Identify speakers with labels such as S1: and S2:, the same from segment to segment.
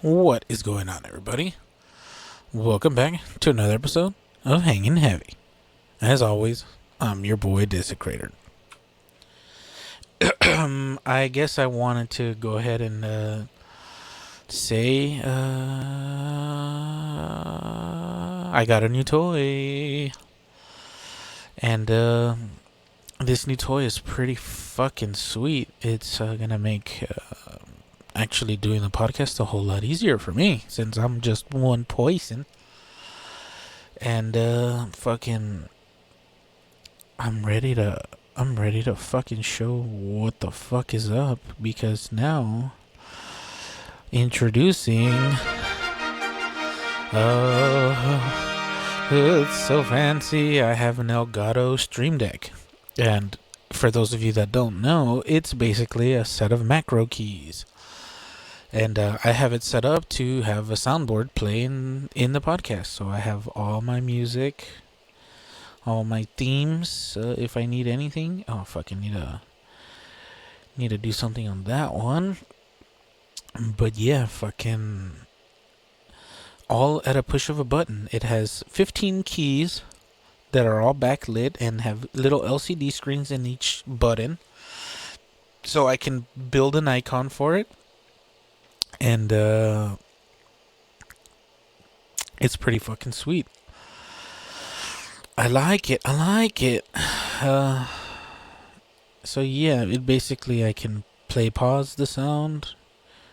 S1: What is going on, everybody? Welcome back to another episode of Hanging Heavy. As always, I'm your boy Desecrator. I guess I wanted to go ahead and say I got a new toy. And this new toy is pretty fucking sweet. It's gonna make actually doing the podcast a whole lot easier for me, since I'm just one person. And I'm ready to fucking show what the fuck is up, because now introducing it's so fancy. I have an Elgato Stream Deck. And for those of you that don't know, it's basically a set of macro keys. And I have it set up to have a soundboard play in the podcast. So I have all my music, all my themes. If I need anything, fucking need to do something on that one. But yeah, fucking all at a push of a button. It has 15 keys that are all backlit and have little LCD screens in each button, so I can build an icon for it. And it's pretty fucking sweet. I like it. So yeah, it basically, I can play pause the sound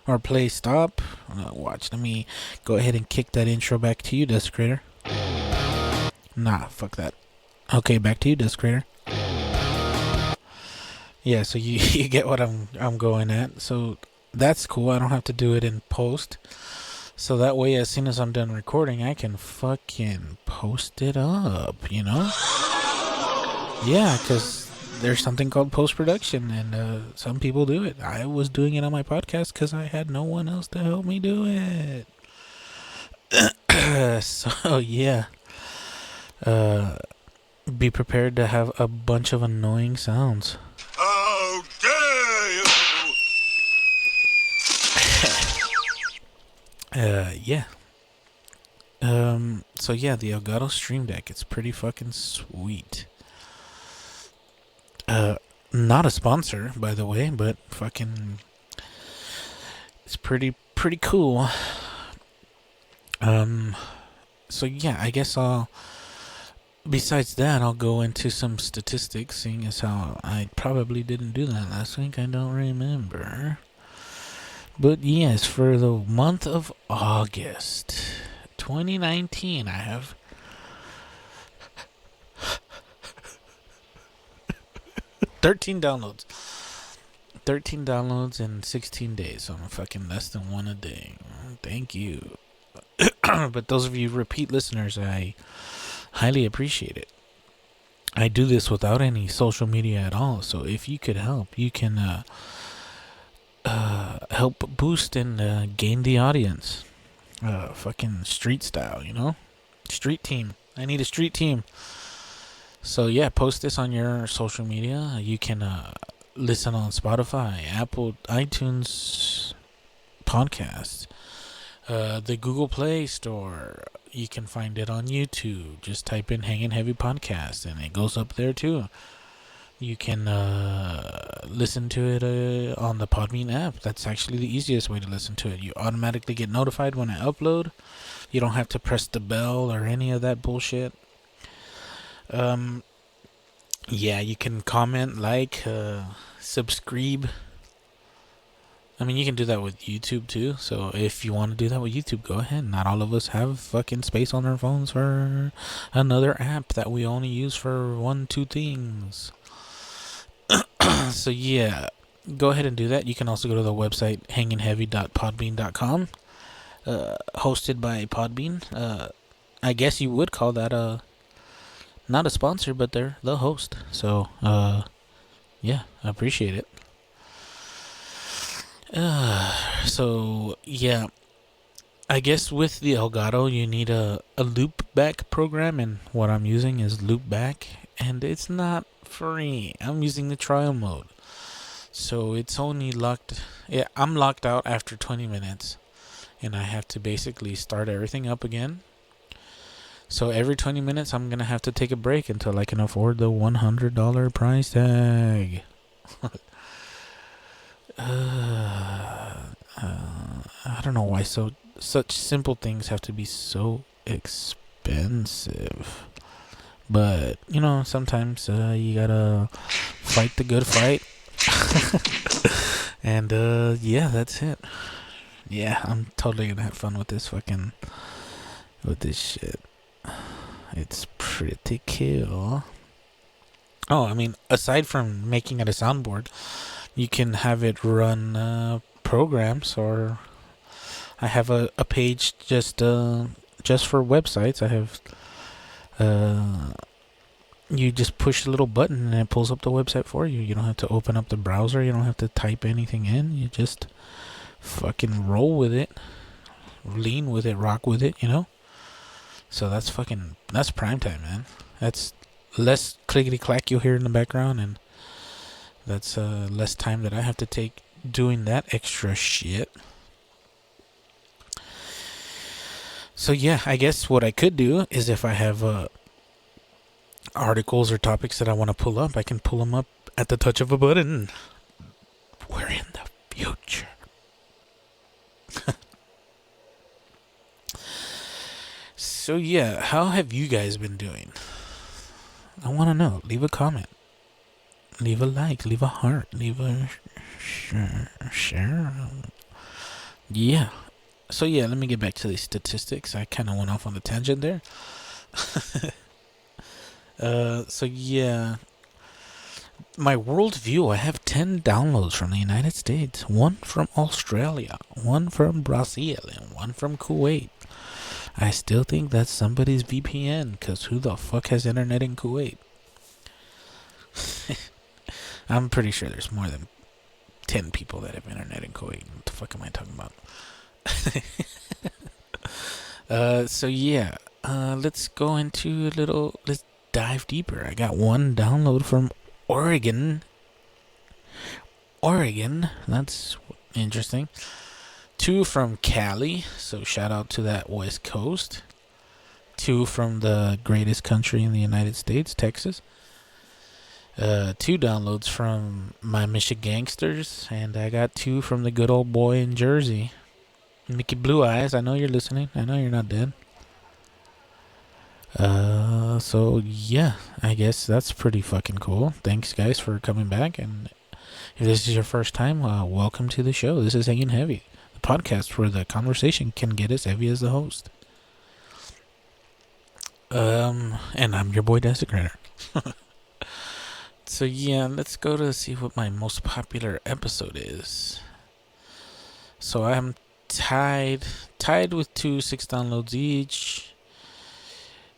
S1: or play stop. Watch, let me go ahead and kick that intro back to you, Desecrator. Nah, fuck that. Okay, back to you, Desecrator. Yeah, so you get what I'm going at. So that's cool. I don't have to do it in post. So that way, as soon as I'm done recording, I can fucking post it up, you know? Yeah, because there's something called post-production, and some people do it. I was doing it on my podcast because I had no one else to help me do it. So, yeah. Be prepared to have a bunch of annoying sounds.
S2: How dare you!
S1: Yeah. So yeah, the Elgato Stream Deck, it's pretty fucking sweet. Not a sponsor, by the way, but fucking, it's pretty cool. So yeah, I guess besides that, I'll go into some statistics, seeing as how I probably didn't do that last week. I don't remember. But yes, for the month of August 2019, I have 13 downloads. 13 downloads in 16 days, so I'm fucking less than one a day. Thank you. But those of you repeat listeners, I highly appreciate it. I do this without any social media at all, so if you could help, you can help boost and gain the audience. Fucking street style, you know? Street team. I need a street team. So yeah, post this on your social media. You can listen on Spotify, Apple, iTunes podcasts, the Google Play Store. You can find it on YouTube. Just type in Hangin' Heavy Podcast and it goes up there too. You can listen to it on the Podbean app. That's actually the easiest way to listen to it. You automatically get notified when I upload. You don't have to press the bell or any of that bullshit. Yeah, you can comment, like, subscribe. I mean, you can do that with YouTube too. So if you want to do that with YouTube, go ahead. Not all of us have fucking space on our phones for another app that we only use for 1-2 things. So yeah, go ahead and do that. You can also go to the website hangingheavy.podbean.com, hosted by Podbean. I guess you would call that not a sponsor, but they're the host. So yeah, I appreciate it. So yeah, I guess with the Elgato you need a loopback program, and what I'm using is loopback, and it's not free. I'm using the trial mode, so it's only locked. Yeah, I'm locked out after 20 minutes, and I have to basically start everything up again. So every 20 minutes, I'm going to have to take a break until I can afford the $100 price tag. I don't know why such simple things have to be so expensive. But, sometimes you gotta fight the good fight. And, yeah, that's it. Yeah, I'm totally gonna have fun with this shit. It's pretty cool. Oh, I mean, aside from making it a soundboard, you can have it run programs, or I have a page just for websites. I have you just push the little button and it pulls up the website for you. You don't have to open up the browser. You don't have to type anything in. You just fucking roll with it, lean with it, rock with it. So that's prime time, man. That's less clickety clack you'll hear in the background, and that's less time that I have to take doing that extra shit. So yeah, I guess what I could do is, if I have articles or topics that I want to pull up, I can pull them up at the touch of a button. We're in the future. So yeah, how have you guys been doing? I want to know. Leave a comment. Leave a like. Leave a heart. Leave a share. Yeah. So yeah, let me get back to the statistics. I kind of went off on a tangent there. So yeah, my worldview, I have 10 downloads from the United States, 1 from Australia, 1 from Brazil, and 1 from Kuwait. I still think that's somebody's VPN, because who the fuck has internet in Kuwait? I'm pretty sure there's more than 10 people that have internet in Kuwait. What the fuck am I talking about? So yeah, let's go into let's dive deeper. I got 1 download from Oregon. That's interesting. 2 from Cali, so shout out to that West Coast. 2 from the greatest country in the United States, Texas. 2 downloads from my Michigangsters, and I got 2 from the good old boy in Jersey, Mickey Blue Eyes. I know you're listening. I know you're not dead. So yeah, I guess that's pretty fucking cool. Thanks guys for coming back, and if this is your first time, welcome to the show. This is Hanging Heavy, the podcast where the conversation can get as heavy as the host. And I'm your boy Desecrator. So yeah, let's go to see what my most popular episode is. So I'm tied with 2 6 downloads each.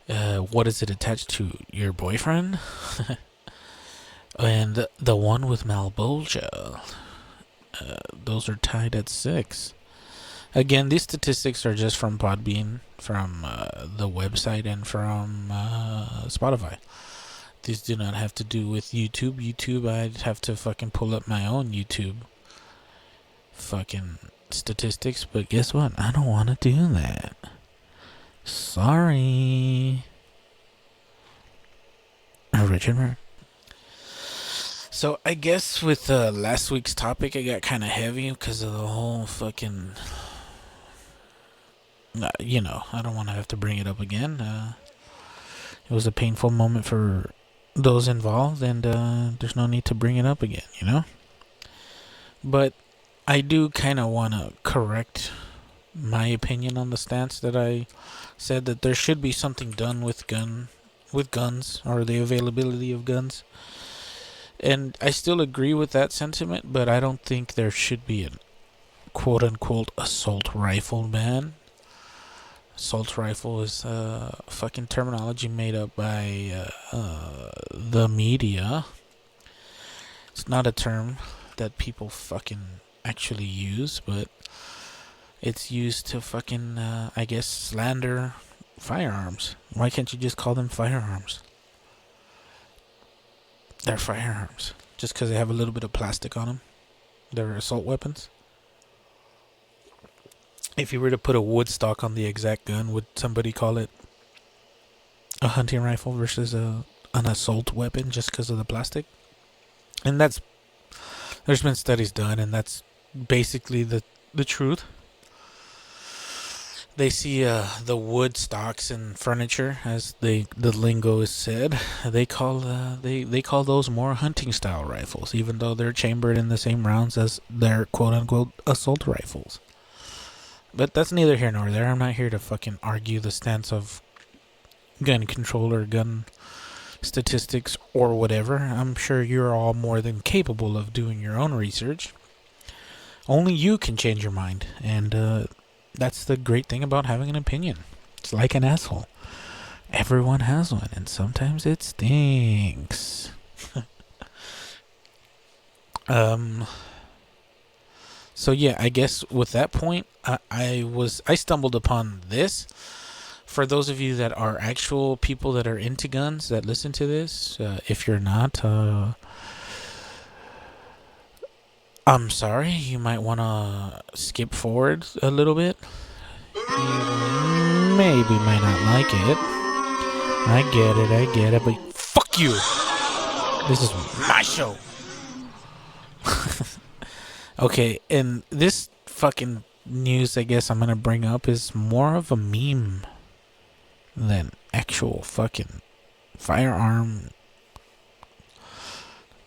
S1: What is it attached to? Your boyfriend? And the one with Malbolgia. Those are tied at 6. Again, these statistics are just from Podbean, from the website, and from Spotify. These do not have to do with YouTube. I'd have to fucking pull up my own YouTube fucking statistics, but guess what? I don't want to do that. Sorry. Richard. So I guess with last week's topic, it got kind of heavy because of the whole fucking... I don't want to have to bring it up again. It was a painful moment for those involved, and there's no need to bring it up again, But I do kind of want to correct my opinion on the stance that I said, that there should be something done with guns, or the availability of guns. And I still agree with that sentiment, but I don't think there should be a quote-unquote assault rifle ban. Assault rifle is fucking terminology made up by the media. It's not a term that people fucking actually use, but it's used to fucking, I guess, slander firearms. Why can't you just call them firearms? They're firearms. Just because they have a little bit of plastic on them. They're assault weapons. If you were to put a wood stock on the exact gun, would somebody call it a hunting rifle versus an assault weapon just because of the plastic? And there's been studies done, and that's basically the truth. They see the wood stocks in furniture, as the lingo is said. They call those more hunting style rifles, even though they're chambered in the same rounds as their quote unquote assault rifles. But that's neither here nor there. I'm not here to fucking argue the stance of gun control or gun statistics or whatever. I'm sure you're all more than capable of doing your own research. Only you can change your mind, and that's the great thing about having an opinion. It's like an asshole. Everyone has one, and sometimes it stinks. So yeah, I guess with that point, I stumbled upon this. For those of you that are actual people that are into guns that listen to this, if you're not, I'm sorry. You might want to skip forward a little bit. You maybe might not like it. I get it, but fuck you. This is my show. Okay, and this fucking news I guess I'm gonna bring up is more of a meme than actual fucking firearm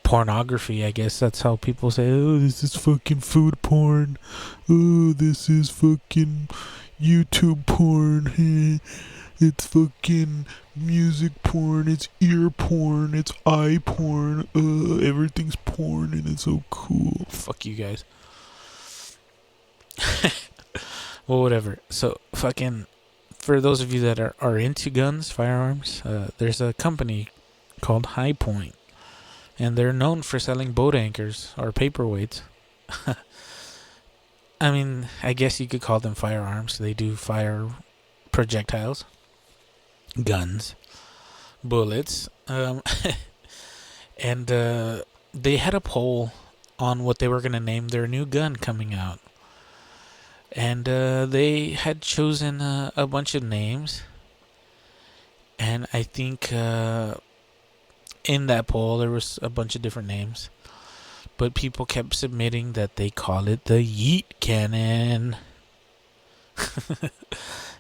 S1: pornography. I guess that's how people say, oh, this is fucking food porn. Oh, this is fucking YouTube porn. It's fucking music porn. It's ear porn. It's eye porn. Everything's porn and it's so cool. Fuck you guys. Well, whatever. So, fucking, for those of you that are into guns, firearms, there's a company called High Point, and they're known for selling boat anchors or paperweights. I mean, I guess you could call them firearms. They do fire projectiles, guns, bullets, and they had a poll on what they were going to name their new gun coming out. And they had chosen a bunch of names. And I think in that poll there was a bunch of different names. But people kept submitting that they call it the Yeet Cannon.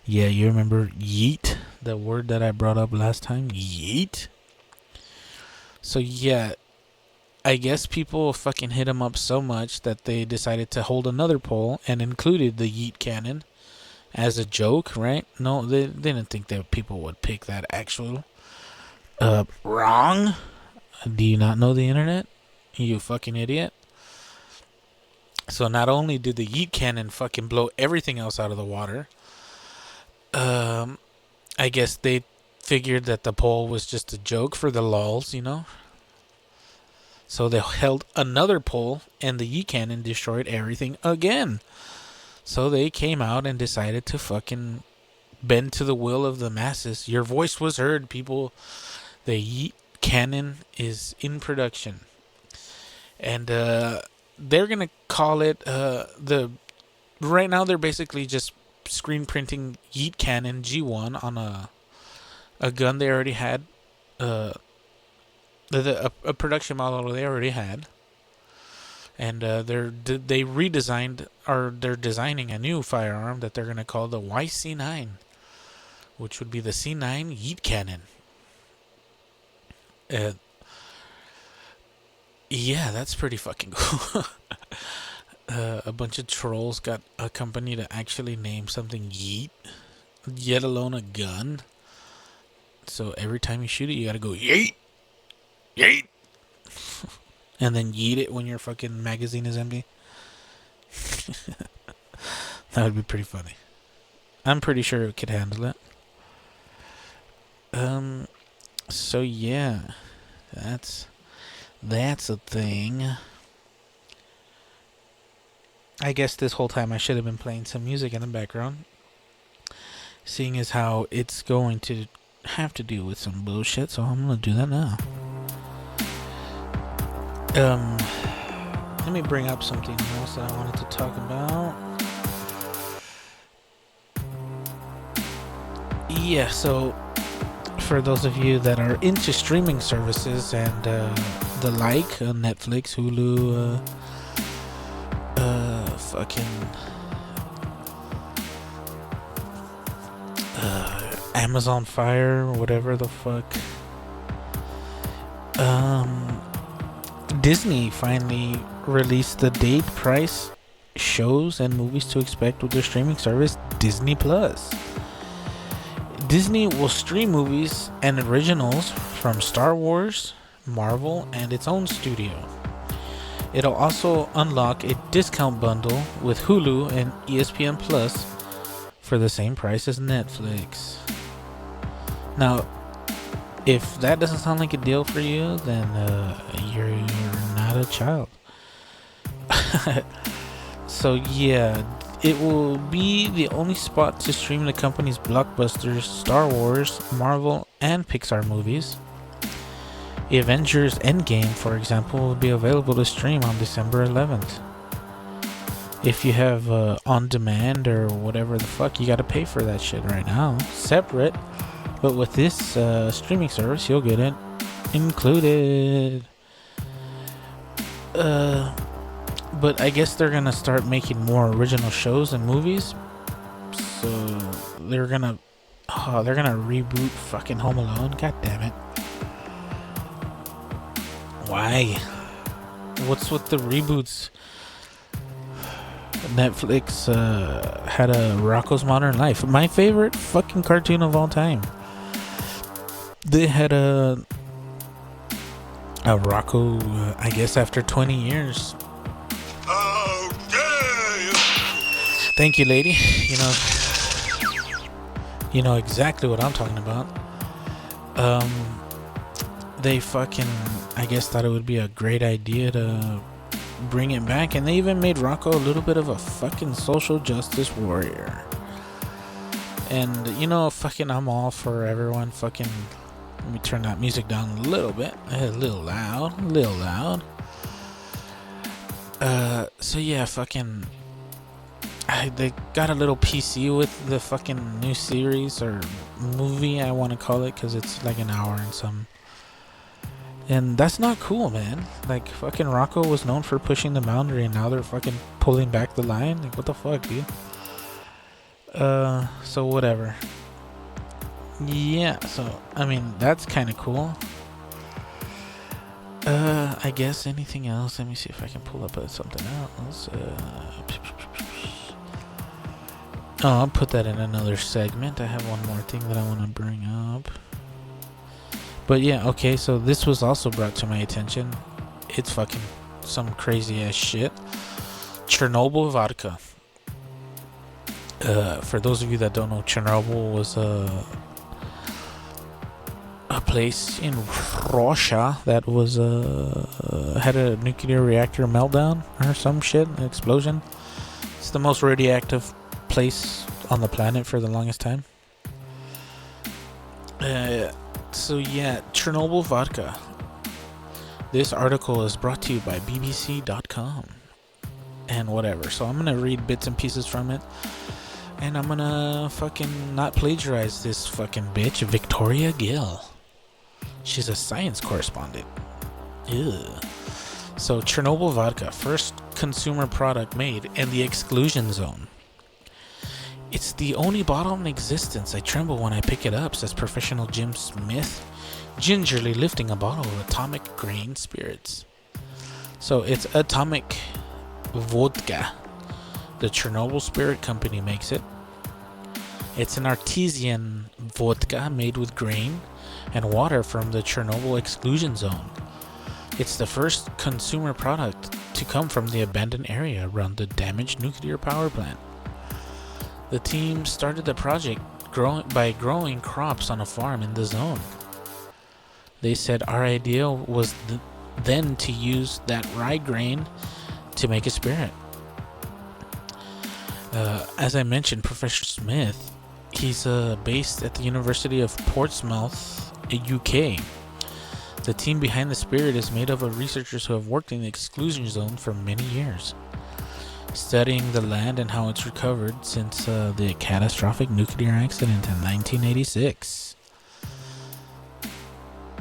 S1: Yeah, you remember yeet? The word that I brought up last time? Yeet? So yeah, I guess people fucking hit them up so much that they decided to hold another poll and included the Yeet Cannon as a joke, right? No, they didn't think that people would pick that actual. Wrong? Do you not know the internet? You fucking idiot. So not only did the Yeet Cannon fucking blow everything else out of the water, I guess they figured that the poll was just a joke for the lulz, you know? So they held another poll, and the Yeet Cannon destroyed everything again. So they came out and decided to fucking bend to the will of the masses. Your voice was heard, people. The Yeet Cannon is in production. And they're going to call it right now they're basically just screen printing Yeet Cannon G1 on a gun they already had. A production model they already had, and they redesigned, or they're designing a new firearm that they're gonna call the YC9, which would be the C9 Yeet Cannon. Yeah, that's pretty fucking cool. A bunch of trolls got a company to actually name something Yeet, yet alone a gun. So every time you shoot it, you gotta go Yeet. Yeet! And then yeet it when your fucking magazine is empty. That would be pretty funny. I'm pretty sure it could handle it. So yeah, that's a thing. I guess this whole time I should have been playing some music in the background, seeing as how it's going to have to do with some bullshit, so I'm gonna do that now. Let me bring up something else that I wanted to talk about. yeah, so for those of you that are into streaming services and the like, Netflix, Hulu, fucking Amazon Fire, whatever the fuck. Disney finally released the date, price, shows, and movies to expect with their streaming service, Disney Plus. Disney will stream movies and originals from Star Wars, Marvel, and its own studio. It'll also unlock a discount bundle with Hulu and ESPN Plus for the same price as Netflix. Now, if that doesn't sound like a deal for you, then you're not a child. So yeah, it will be the only spot to stream the company's blockbusters, Star Wars, Marvel, and Pixar movies. Avengers Endgame, for example, will be available to stream on December 11th. If you have on demand or whatever the fuck, you gotta pay for that shit right now, separate. But with this streaming service, you'll get it included. But I guess they're gonna start making more original shows and movies. So they're gonna reboot fucking Home Alone. God damn it! Why? What's with the reboots? Netflix had a Rocko's Modern Life, my favorite fucking cartoon of all time. They had a Rocko, I guess after 20 years.
S2: How dare you!
S1: Thank you, lady. You know exactly what I'm talking about. They fucking, I guess, thought it would be a great idea to bring it back, and they even made Rocko a little bit of a fucking social justice warrior. And fucking, I'm all for everyone fucking. Let me turn that music down a little bit, a little loud. So yeah, fucking. They got a little PC with the fucking new series or movie, I want to call it, because it's like an hour and some. And that's not cool, man. Like, fucking Rocko was known for pushing the boundary, and now they're fucking pulling back the line. Like, what the fuck, dude? So whatever. Yeah, so, I mean, that's kind of cool. I guess anything else? Let me see if I can pull up something else. I'll put that in another segment. I have one more thing that I want to bring up. But yeah, okay, so this was also brought to my attention. It's fucking some crazy ass shit. Chernobyl vodka. For those of you that don't know, Chernobyl was a place in Russia that was had a nuclear reactor meltdown or some shit, an explosion. It's the most radioactive place on the planet for the longest time. So yeah, Chernobyl vodka. This article is brought to you by BBC.com and whatever. So I'm gonna read bits and pieces from it, and I'm gonna fucking not plagiarize this fucking bitch, Victoria Gill. She's a science correspondent. Ew. So Chernobyl vodka, first consumer product made in the exclusion zone. It's the only bottle in existence. I tremble when I pick it up, says professional Jim Smith, gingerly lifting a bottle of atomic grain spirits. So it's atomic vodka. The Chernobyl Spirit Company makes it. It's an artesian vodka made with grain and water from the Chernobyl exclusion zone. It's the first consumer product to come from the abandoned area around the damaged nuclear power plant. The team started the project by growing crops on a farm in the zone. They said our idea was then to use that rye grain to make a spirit. As I mentioned, Professor Smith, he's based at the University of Portsmouth, UK. The team behind the spirit is made up of researchers who have worked in the exclusion zone for many years. studying the land and how it's recovered since the catastrophic nuclear accident in 1986.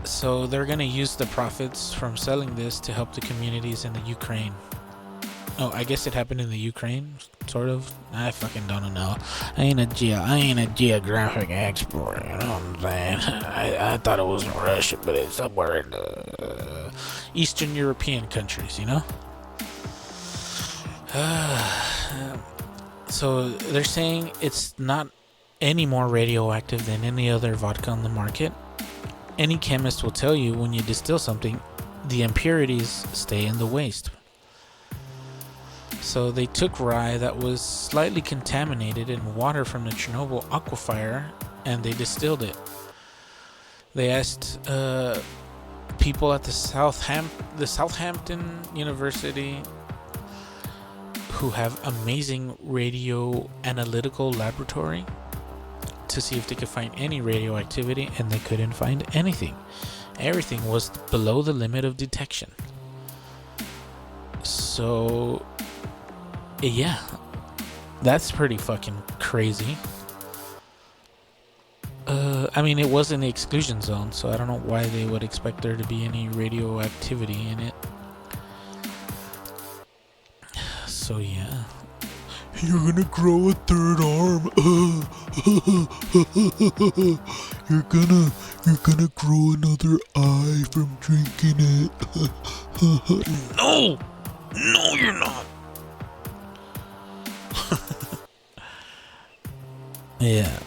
S1: So they're going to use the profits from selling this to help the communities in the Ukraine. Oh, I guess it happened in the Ukraine, sort of. I fucking don't know. I ain't a geographic expert, you know what I'm saying? I thought it was in Russia, but it's somewhere in the Eastern European countries, you know? So they're saying it's not any more radioactive than any other vodka on the market. Any chemist will tell you when you distill something, the impurities stay in the waste. So they took rye that was slightly contaminated in water from the Chernobyl aquifer and they distilled it. They asked people at the Southampton University, who have amazing radio analytical laboratory, to see if they could find any radioactivity, and they couldn't find anything. Everything was below the limit of detection. So yeah, that's pretty fucking crazy. I mean, it was in the exclusion zone, so I don't know why they would expect there to be any radioactivity in it. So yeah.
S2: You're gonna grow a third arm. You're gonna grow another eye from drinking it.
S1: No, you're not. Yeah.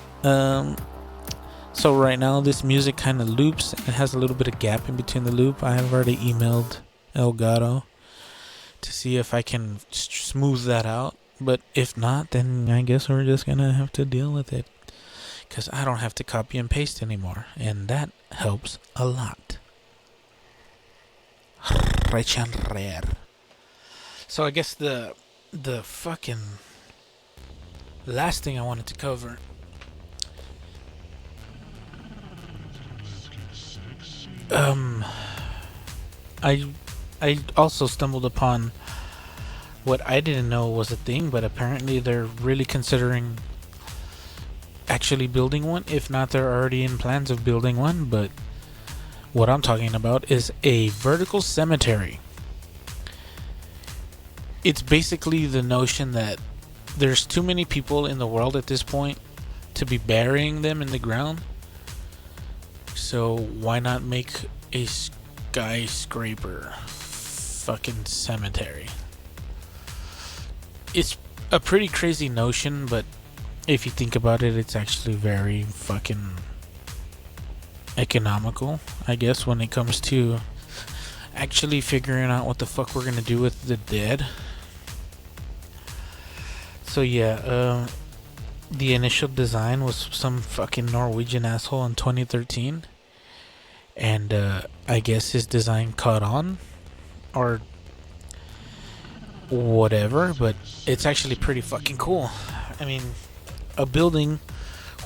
S1: So right now this music kind of loops. It has a little bit of gap in between the loop. I have already emailed Elgato to see if I can smooth that out. But if not, then I guess we're just gonna have to deal with it, because I don't have to copy and paste anymore, and that helps a lot. So I guess the fucking last thing I wanted to cover, I also stumbled upon what I didn't know was a thing, but apparently they're really considering actually building one. If not, they're already in plans of building one. But what I'm talking about is a vertical cemetery. It's basically the notion that there's too many people in the world at this point to be burying them in the ground. So why not make a skyscraper fucking cemetery? It's a pretty crazy notion, but if you think about it, it's actually very fucking economical, I guess, when it comes to actually figuring out what the fuck we're gonna do with the dead. So yeah, the initial design was some fucking Norwegian asshole in 2013, and I guess his design caught on, or whatever, but it's actually pretty fucking cool. I mean, a building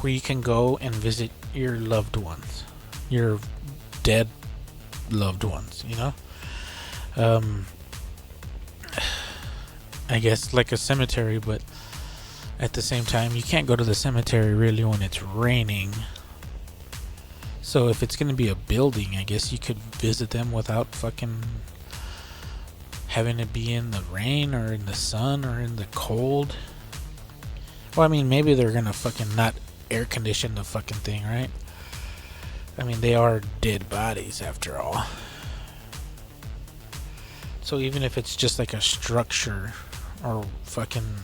S1: where you can go and visit your loved ones, your dead loved ones, you know? I guess like a cemetery, but at the same time, you can't go to the cemetery really when it's raining. So if it's gonna be a building, I guess you could visit them without fucking having to be in the rain or in the sun or in the cold. Well, I mean, maybe they're gonna fucking not air condition the fucking thing, right? I mean, they are dead bodies after all. So even if it's just like a structure or fucking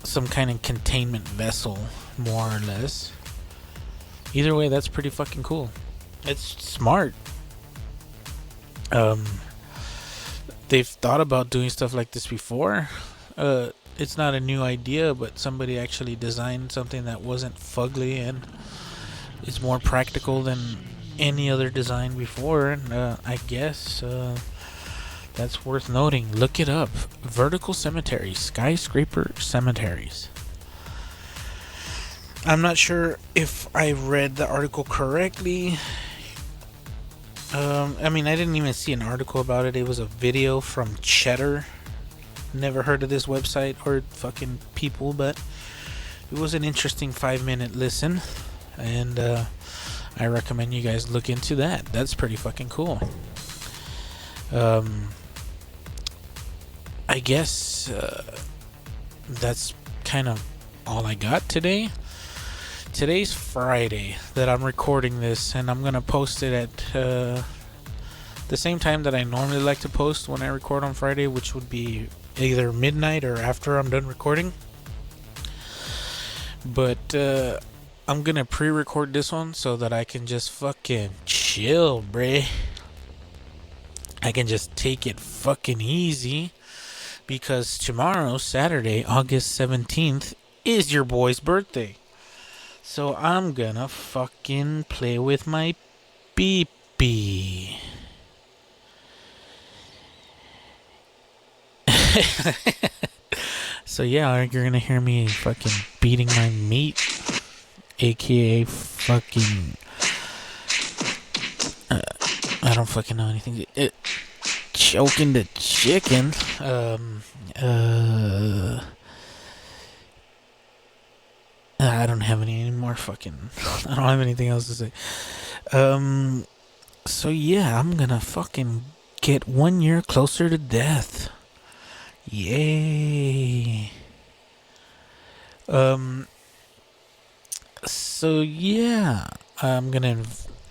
S1: some kind of containment vessel, more or less, either way, that's pretty fucking cool. It's smart. They've thought about doing stuff like this before. It's not a new idea, but somebody actually designed something that wasn't fugly and it's more practical than any other design before. And I guess that's worth noting. Look it up. Vertical cemeteries, skyscraper cemeteries. I'm not sure if I read the article correctly. I mean, I didn't even see an article about it. It was a video from Cheddar Never heard of this website or fucking people, but it was an interesting 5-minute listen, and I recommend you guys look into that. That's pretty fucking cool. I guess that's kind of all I got today. Today's Friday that I'm recording this, and I'm gonna post it at the same time that I normally like to post when I record on Friday, which would be either midnight or after I'm done recording. But I'm gonna pre-record this one so that I can just fucking chill, bruh. I can just take it fucking easy, because tomorrow, Saturday, August 17th, is your boy's birthday. So I'm gonna fucking play with my pee-pee. So yeah, you're gonna hear me fucking beating my meat, aka fucking I don't fucking know anything. Choking the chicken. I don't have any more fucking. I don't have anything else to say. So yeah, I'm gonna fucking get 1 year closer to death. Yay. So yeah, I'm gonna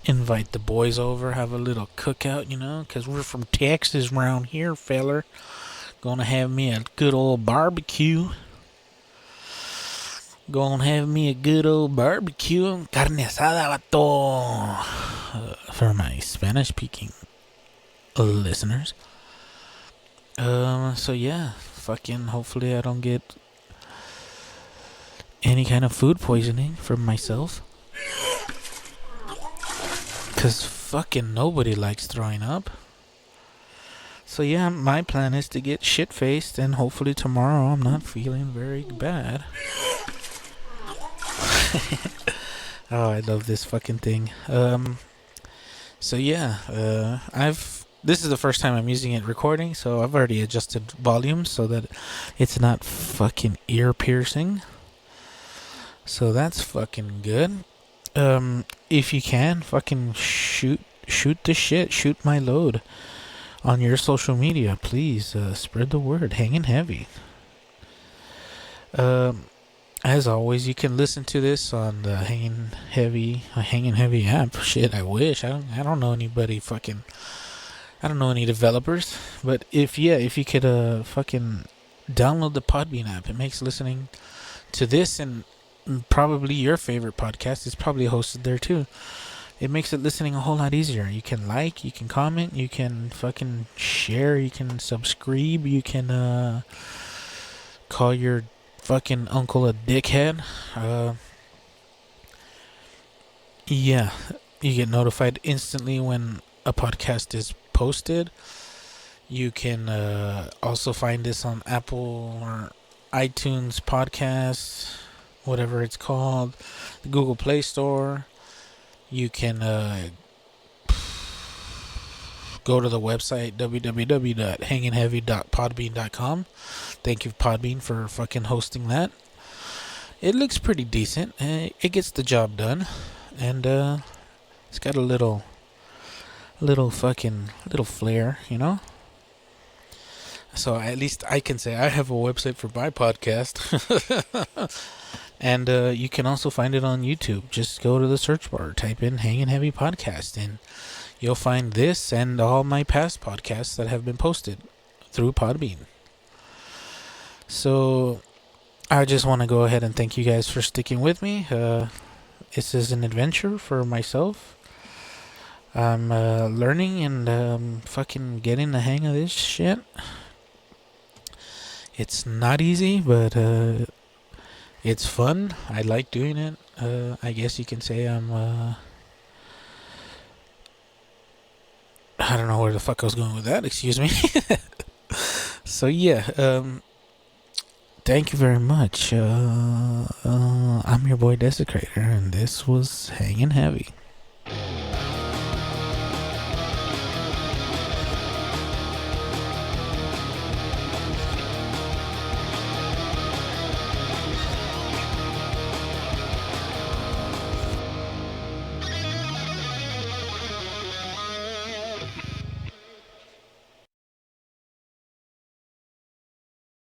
S1: invite the boys over, have a little cookout, because we're from Texas around here, feller. Gonna have me a good old barbecue. Carne asada, vato. For my Spanish speaking listeners. So yeah, fucking hopefully I don't get any kind of food poisoning from myself. Because fucking nobody likes throwing up. So yeah, my plan is to get shit-faced, and hopefully tomorrow I'm not feeling very bad. Oh, I love this fucking thing. So yeah, this is the first time I'm using it recording, so I've already adjusted volume so that it's not fucking ear piercing. So that's fucking good. If you can, fucking shoot the shit, shoot my load on your social media, please. Spread the word, hanging heavy. As always, you can listen to this on the Hanging Heavy app. Shit, I wish. I don't know anybody fucking. I don't know any developers, but if you could fucking download the Podbean app, it makes listening to this and probably your favorite podcast is probably hosted there too. It makes it listening a whole lot easier. You can like, you can comment, you can fucking share, you can subscribe, you can call your fucking uncle a dickhead. Yeah, you get notified instantly when a podcast is posted. You can also find this on Apple or iTunes Podcasts, whatever it's called, the Google Play Store. You can go to the website www.hangingheavy.podbean.com. Thank you, Podbean, for fucking hosting that. It looks pretty decent. It gets the job done, and it's got a little flair, So at least I can say I have a website for my podcast. And you can also find it on YouTube. Just go to the search bar, type in Hanging Heavy Podcast, and you'll find this and all my past podcasts that have been posted through Podbean. So I just want to go ahead and thank you guys for sticking with me. This is an adventure for myself. I'm learning and fucking getting the hang of this shit. It's not easy, but it's fun. I like doing it. I guess you can say I'm I don't know where the fuck I was going with that, excuse me. So yeah, thank you very much. I'm your boy Desecrator, and this was Hanging Heavy.